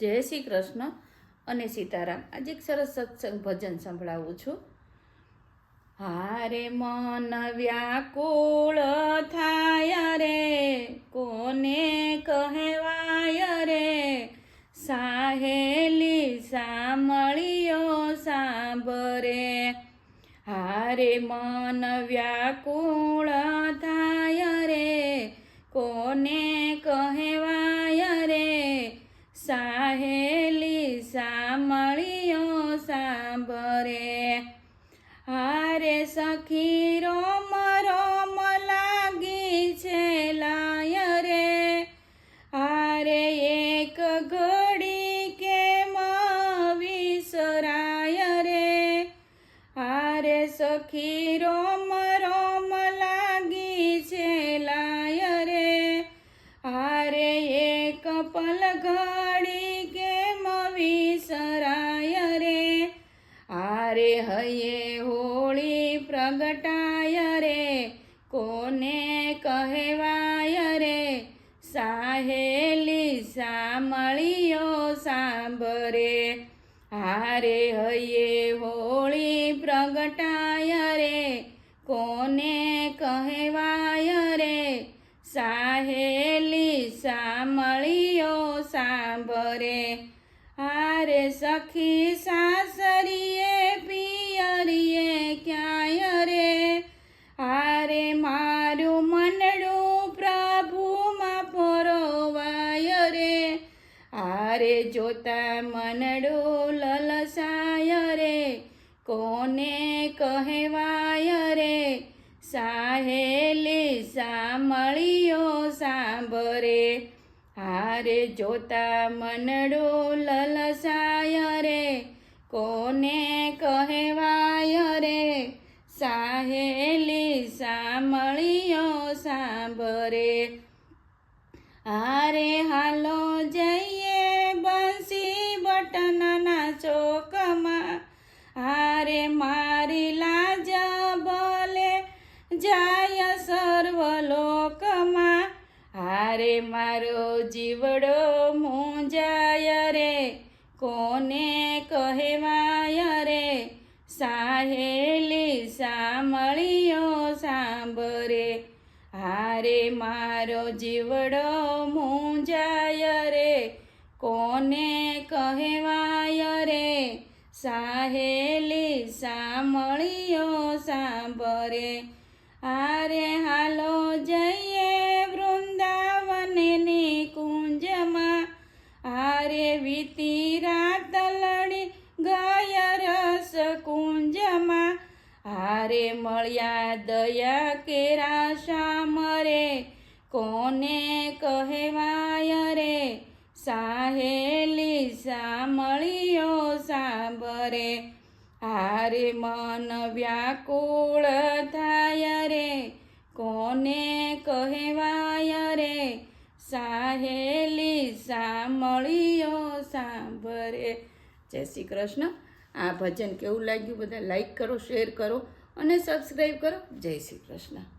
જય શ્રી કૃષ્ણ અને સીતારામ। આજે એક સરસ સત્સંગ ભજન સંભળાવું છું। હારે મન વ્યાકુળ થાય રે, કોને કહેવાય રે, સાહેલી સામળીઓ સાંભરે। હારે મન વ્યાકુળ થાય રે, કોને કહેવાય રે, સાહેલી સામળીઓ સાંભરે। હારે સખી રોમ રોમ લાગી છે લાય રે, હારે એક ઘડી કેમ વિસરાય રે, હારે સખી રોમ રોમ લાગી છે લાય રે, હારે એક પલ ઘડી કેમ વિસરાય રે, હારે હૈયે હોળી પ્રગટાય રે, કોને કહેવાય રે, સાહેલી સામળીઓ સાંભરે। હારે હૈયે હોળી પ્રગટાય રે, કોને કહેવાય રે, સાહેલી સામળીઓ સાંભરે। હારે સખી સાસરીએ પિયરીએ ક્યાંય રે, હારે મારું મનડું પ્રભુમાં પરોવાય રે, હારે જોતા મનડું લલસાય રે, કોને કહેવાય રે, સાહેલી સામળીઓ સાંભરે। હારે જોતા મનડું લલસાય રે, કોને કહેવાય રે, સાહેલી સામળીઓ સાંભરે। હારે હાલો જઈએ બંસી બટનના ચોકમાં, હારે મારી લાજ ભલે જાય સર્વલોકમાં, હારે મારો જીવડો મૂંઝાય રે, કોને કહેવાય રે, સાહેલી સામળીઓ સાંભરે। હારે મારો જીવડો મૂંઝાય રે, કોને કહેવાય રે, સાહેલી સામળીઓ સાંભરે। હારે હાલો જઈએ વૃંદાવનની કુંજમાં, હારે વીતી રાત લડી ગયા રસ કુંજમાં, હારે મળ્યા દયા કેરા શ્યામ રે, કોને કહેવાય રે, સાહેલી સામળીઓ સાંભરે। હારે મન વ્યાકુળ થાય રે, કોને કહેવાય રે, સાહેલી સામળીઓ સાંભરે। જય શ્રી કૃષ્ણ। આ ભજન કેવું લાગ્યું બધા લાઈક કરો, શેર કરો અને સબસ્ક્રાઈબ કરો। જય શ્રી કૃષ્ણ।